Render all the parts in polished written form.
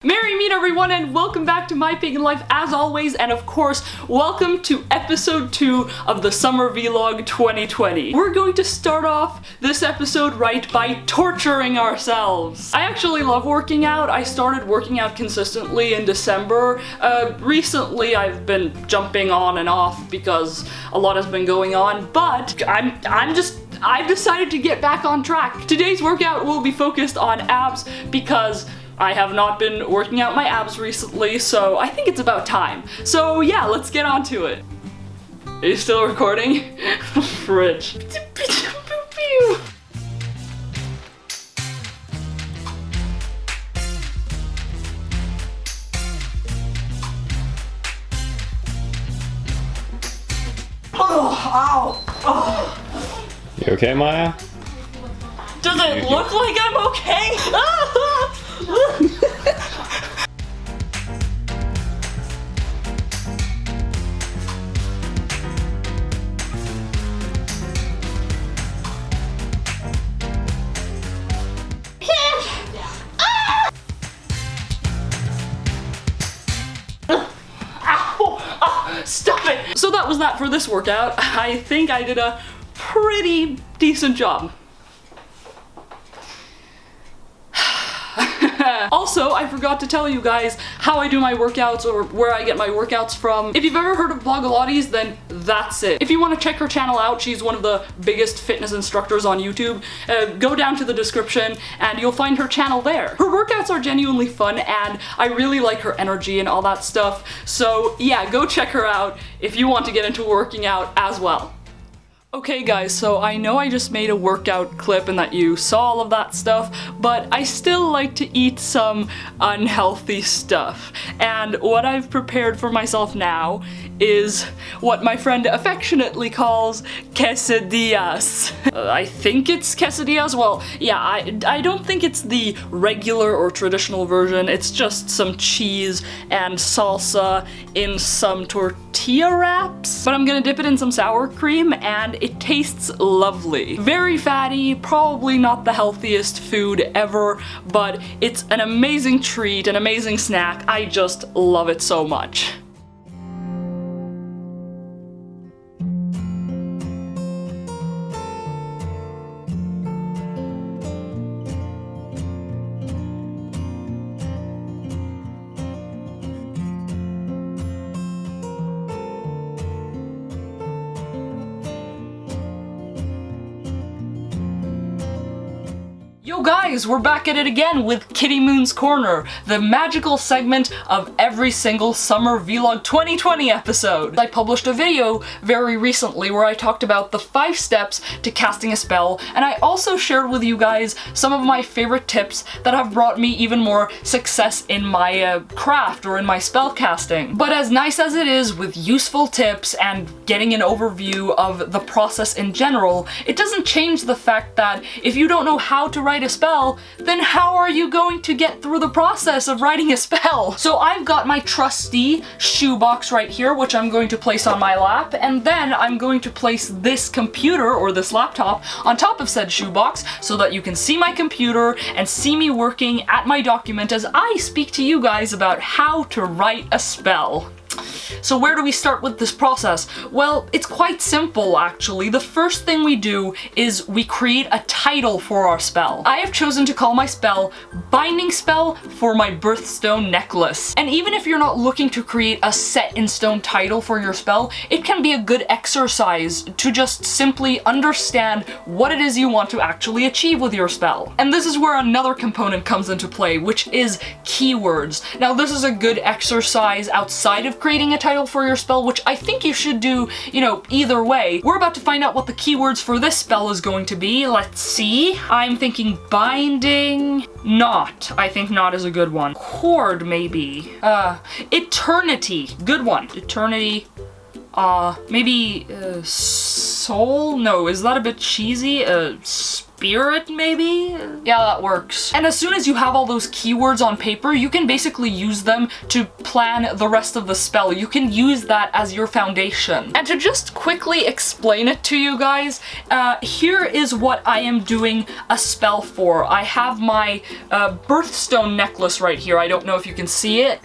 Merry meet everyone and welcome back to My Pagan Life as always, and of course welcome to episode 2 of the Summer Vlog 2020. We're going to start off this episode right by torturing ourselves. I actually love working out. I started working out consistently in December. Recently I've been jumping on and off because a lot has been going on, but I've decided to get back on track. Today's workout will be focused on abs because I have not been working out my abs recently, so I think it's about time. So yeah, let's get on to it. Are you still recording? Fridge. Oh, ow. Oh. You okay, Maya? Does it look like I'm okay? Stop it! So that was that for this workout. I think I did a pretty decent job. Also, I forgot to tell you guys how I do my workouts or where I get my workouts from. If you've ever heard of Blogalotti's, then that's it. If you want to check her channel out, she's one of the biggest fitness instructors on YouTube. Go down to the description and you'll find her channel there. Her workouts are genuinely fun and I really like her energy and all that stuff. So yeah, go check her out if you want to get into working out as well. Okay guys, so I know I just made a workout clip and that you saw all of that stuff, but I still like to eat some unhealthy stuff. And what I've prepared for myself now is what my friend affectionately calls quesadillas. I think it's quesadillas. Well, yeah, I don't think it's the regular or traditional version. It's just some cheese and salsa in some tortilla wraps. But I'm gonna dip it in some sour cream and it tastes lovely. Very fatty, probably not the healthiest food ever, but it's an amazing treat, an amazing snack. I just love it so much. Yo guys, we're back at it again with Kitty Moon's Corner, the magical segment of every single Summer Vlog 2020 episode. I published a video very recently where I talked about the 5 steps to casting a spell, and I also shared with you guys some of my favorite tips that have brought me even more success in my craft or in my spell casting. But as nice as it is with useful tips and getting an overview of the process in general, it doesn't change the fact that if you don't know how to write a spell, then how are you going to get through the process of writing a spell? So I've got my trusty shoebox right here, which I'm going to place on my lap, and then I'm going to place this computer or this laptop on top of said shoebox so that you can see my computer and see me working at my document as I speak to you guys about how to write a spell. So where do we start with this process? Well, it's quite simple actually. The first thing we do is we create a title for our spell. I have chosen to call my spell Binding Spell for my Birthstone Necklace. And even if you're not looking to create a set in stone title for your spell, it can be a good exercise to just simply understand what it is you want to actually achieve with your spell. And this is where another component comes into play, which is keywords. Now this is a good exercise outside of creating a title for your spell, which I think you should do, either way. We're about to find out what the keywords for this spell is going to be. Let's see. I'm thinking binding, knot. I think knot is a good one. Cord, maybe. Eternity. Good one. Eternity. Maybe, soul? No, is that a bit cheesy? spirit, maybe? Yeah, that works. And as soon as you have all those keywords on paper, you can basically use them to plan the rest of the spell. You can use that as your foundation. And to just quickly explain it to you guys, here is what I am doing a spell for. I have my birthstone necklace right here. I don't know if you can see it.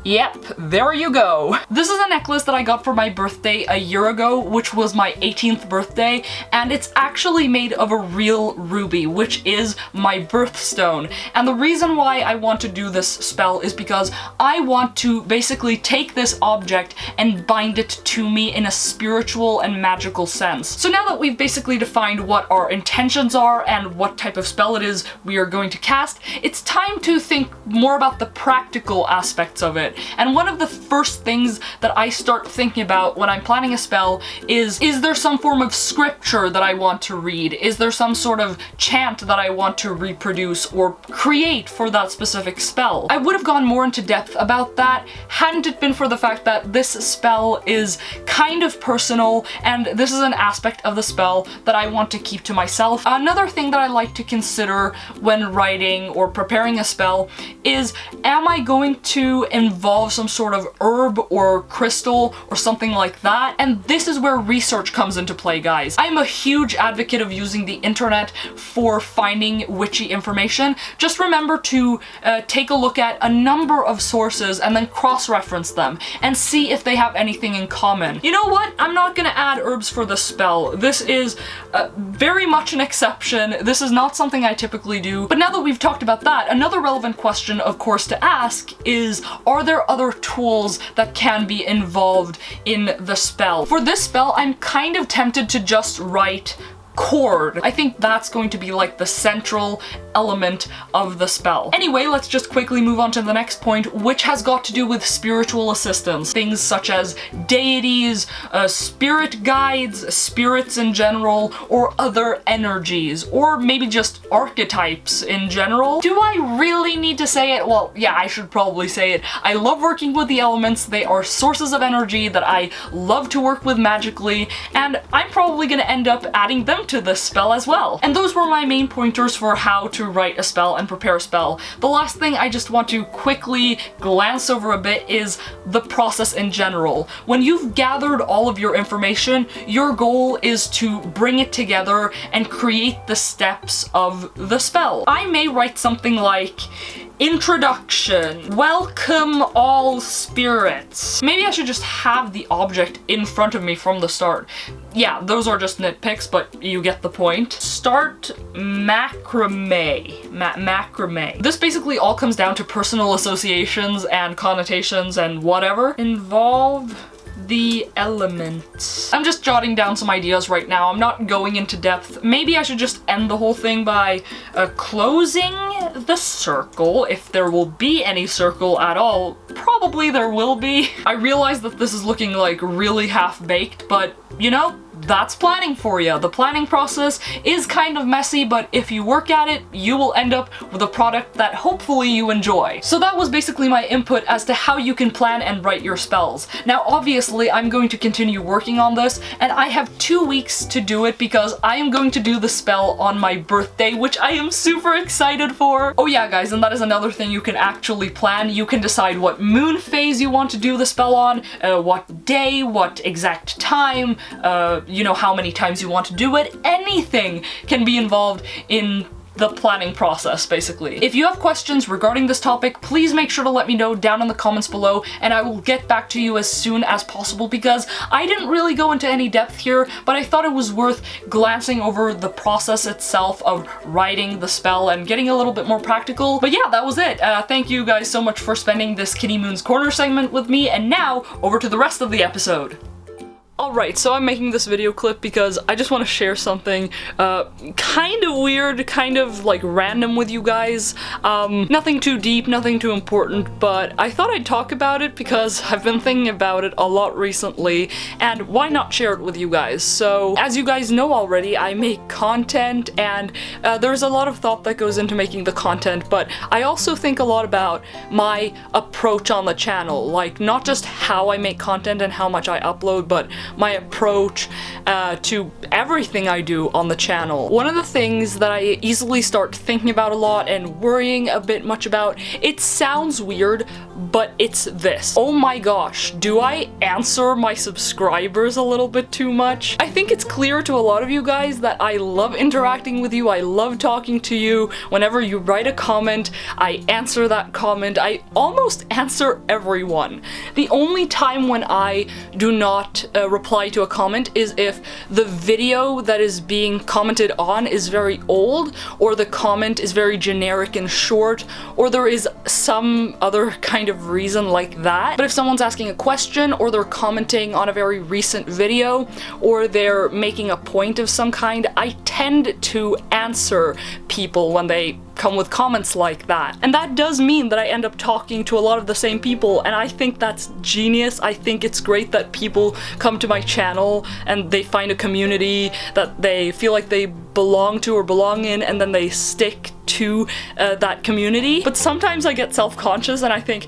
Yep, there you go. This is a necklace that I got for my birthday a year ago, which was my 18th birthday, and it's actually made of a real ruby, which is my birthstone. And the reason why I want to do this spell is because I want to basically take this object and bind it to me in a spiritual and magical sense. So now that we've basically defined what our intentions are and what type of spell it is we are going to cast, it's time to think more about the practical aspects of it. And one of the first things that I start thinking about when I'm planning a spell is there some form of scripture that I want to read? Is there some sort of chant that I want to reproduce or create for that specific spell? I would have gone more into depth about that hadn't it been for the fact that this spell is kind of personal, and this is an aspect of the spell that I want to keep to myself. Another thing that I like to consider when writing or preparing a spell is, am I going to involve some sort of herb or crystal or something like that? And this is where research comes into play, guys. I'm a huge advocate of using the internet for finding witchy information. Just remember to take a look at a number of sources and then cross-reference them and see if they have anything in common. You know what? I'm not gonna add herbs for the spell. This is very much an exception. This is not something I typically do. But now that we've talked about that, another relevant question, of course, to ask is, are there other tools that can be involved in the spell? For this spell, I'm kind of tempted to just write chord. I think that's going to be like the central element of the spell. Anyway, let's just quickly move on to the next point, which has got to do with spiritual assistance. Things such as deities, spirit guides, spirits in general, or other energies, or maybe just archetypes in general. Do I really need to say it? Well, yeah, I should probably say it. I love working with the elements. They are sources of energy that I love to work with magically, and I'm probably gonna end up adding them to this spell as well. And those were my main pointers for how to write a spell and prepare a spell. The last thing I just want to quickly glance over a bit is the process in general. When you've gathered all of your information, your goal is to bring it together and create the steps of the spell. I may write something like, introduction, welcome all spirits. Maybe I should just have the object in front of me from the start. Yeah, those are just nitpicks, but you get the point. Start macrame. Macrame. This basically all comes down to personal associations and connotations and whatever. Involve the elements. I'm just jotting down some ideas right now. I'm not going into depth. Maybe I should just end the whole thing by closing the circle, if there will be any circle at all. Probably there will be. I realize that this is looking like really half-baked, but you know, that's planning for you. The planning process is kind of messy, but if you work at it, you will end up with a product that hopefully you enjoy. So that was basically my input as to how you can plan and write your spells. Now, obviously, I'm going to continue working on this, and I have 2 weeks to do it because I am going to do the spell on my birthday, which I am super excited for. Oh yeah, guys, and that is another thing you can actually plan. You can decide what moon phase you want to do the spell on, what day, what exact time, you know, how many times you want to do it. Anything can be involved in the planning process, basically. If you have questions regarding this topic, please make sure to let me know down in the comments below, and I will get back to you as soon as possible, because I didn't really go into any depth here, but I thought it was worth glancing over the process itself of writing the spell and getting a little bit more practical. But yeah, that was it. Thank you guys so much for spending this Kitty Moon's Corner segment with me, and now over to the rest of the episode. Alright, so I'm making this video clip because I just want to share something kind of weird, kind of like random with you guys. Nothing too deep, nothing too important, but I thought I'd talk about it because I've been thinking about it a lot recently, and why not share it with you guys? So, as you guys know already, I make content, and there's a lot of thought that goes into making the content, but I also think a lot about my approach on the channel, like not just how I make content and how much I upload, but my approach to everything I do on the channel. One of the things that I easily start thinking about a lot and worrying a bit much about, it sounds weird, but it's this. Oh my gosh, do I answer my subscribers a little bit too much? I think it's clear to a lot of you guys that I love interacting with you, I love talking to you. Whenever you write a comment, I answer that comment. I almost answer everyone. The only time when I do not reply to a comment is if the video that is being commented on is very old, or the comment is very generic and short, or there is some other kind of reason like that. But if someone's asking a question, or they're commenting on a very recent video, or they're making a point of some kind, I tend to answer people when they come with comments like that. And that does mean that I end up talking to a lot of the same people, and I think that's genius. I think it's great that people come to my channel and they find a community that they feel like they belong to or belong in, and then they stick to that community. But sometimes I get self-conscious and I think,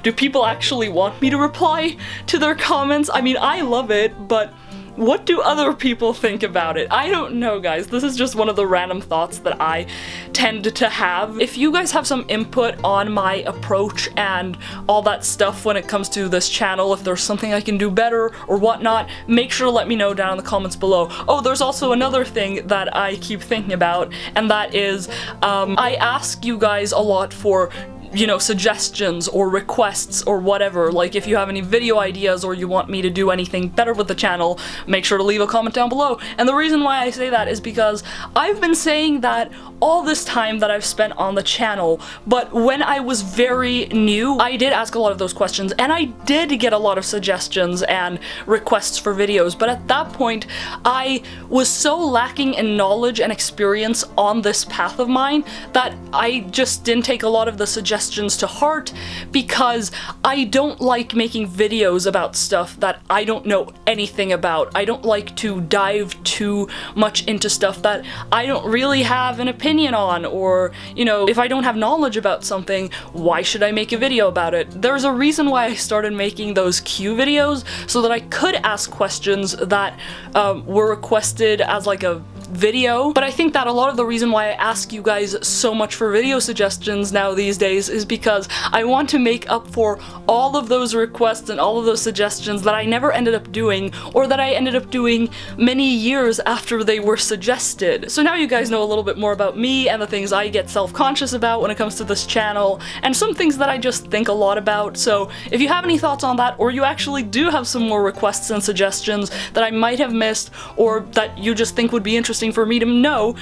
do people actually want me to reply to their comments? I mean, I love it, but what do other people think about it? I don't know, guys. This is just one of the random thoughts that I tend to have. If you guys have some input on my approach and all that stuff when it comes to this channel, if there's something I can do better or whatnot, make sure to let me know down in the comments below. Oh, there's also another thing that I keep thinking about, and that is, I ask you guys a lot for, you know, suggestions or requests or whatever. Like, if you have any video ideas or you want me to do anything better with the channel, make sure to leave a comment down below. And the reason why I say that is because I've been saying that all this time that I've spent on the channel, but when I was very new, I did ask a lot of those questions, and I did get a lot of suggestions and requests for videos, but at that point, I was so lacking in knowledge and experience on this path of mine that I just didn't take a lot of the suggestions to heart, because I don't like making videos about stuff that I don't know anything about. I don't like to dive too much into stuff that I don't really have an opinion on, or, you know, if I don't have knowledge about something, why should I make a video about it? There's a reason why I started making those Q videos, so that I could ask questions that were requested as like a video. But I think that a lot of the reason why I ask you guys so much for video suggestions now these days is because I want to make up for all of those requests and all of those suggestions that I never ended up doing, or that I ended up doing many years after they were suggested. So now you guys know a little bit more about me and the things I get self-conscious about when it comes to this channel, and some things that I just think a lot about. So if you have any thoughts on that, or you actually do have some more requests and suggestions that I might have missed, or that you just think would be interesting for me to know,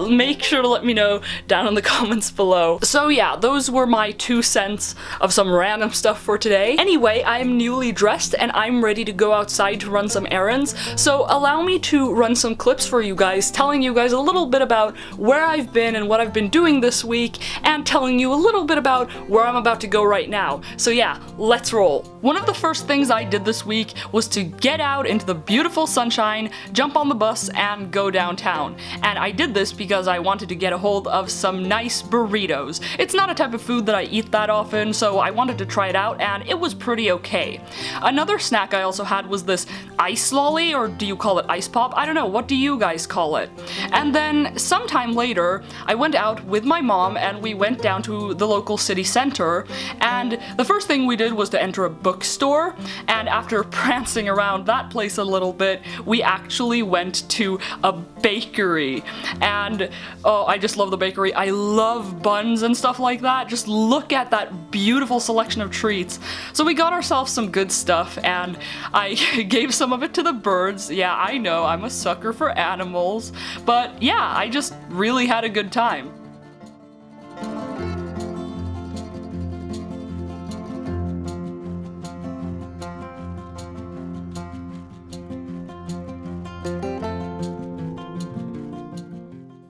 make sure to let me know down in the comments below. So yeah, those were my 2 cents of some random stuff for today. Anyway, I'm newly dressed and I'm ready to go outside to run some errands, so allow me to run some clips for you guys, telling you guys a little bit about where I've been and what I've been doing this week, and telling you a little bit about where I'm about to go right now. So yeah, let's roll. One of the first things I did this week was to get out into the beautiful sunshine, jump on the bus, and go downtown. And I did this because I wanted to get a hold of some nice burritos. It's not a type of food that I eat that often, so I wanted to try it out, and it was pretty okay. Another snack I also had was this ice lolly, or do you call it ice pop? I don't know, what do you guys call it? And then sometime later, I went out with my mom and we went down to the local city center, and the first thing we did was to enter a bookstore, and after prancing around that place a little bit, we actually went to a bakery. And oh, I just love the bakery. I love buns and stuff like that. Just look at that beautiful selection of treats. So we got ourselves some good stuff, and I gave some of it to the birds. Yeah, I know, I'm a sucker for animals, but yeah, I just really had a good time.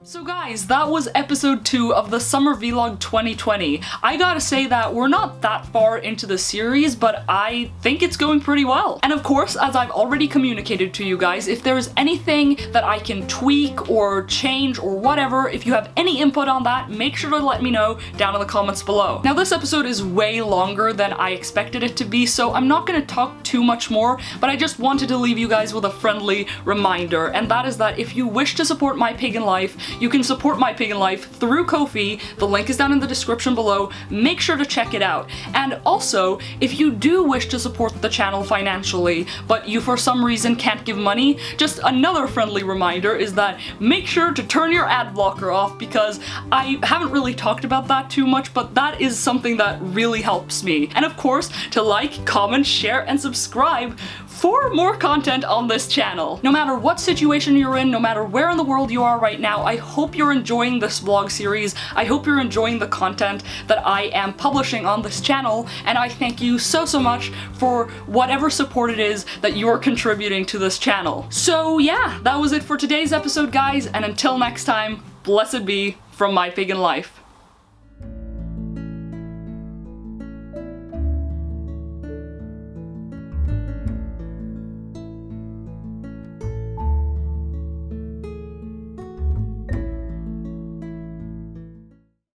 So guys, guys, that was episode 2 of the Summer Vlog 2020. I gotta say that we're not that far into the series, but I think it's going pretty well. And of course, as I've already communicated to you guys, if there's anything that I can tweak or change or whatever, if you have any input on that, make sure to let me know down in the comments below. Now this episode is way longer than I expected it to be, so I'm not gonna talk too much more, but I just wanted to leave you guys with a friendly reminder, and that is that if you wish to support My Pagan Life, you can support My Pagan Life through Ko-fi. The link is down in the description below. Make sure to check it out. And also, if you do wish to support the channel financially, but you for some reason can't give money, just another friendly reminder is that make sure to turn your ad blocker off, because I haven't really talked about that too much, but that is something that really helps me. And of course, to like, comment, share, and subscribe for more content on this channel. No matter what situation you're in, no matter where in the world you are right now, I hope you're enjoying this vlog series. I hope you're enjoying the content that I am publishing on this channel, and I thank you so much for whatever support it is that you're contributing to this channel. So yeah, that was it for today's episode, guys, and until next time, blessed be from My Pagan Life.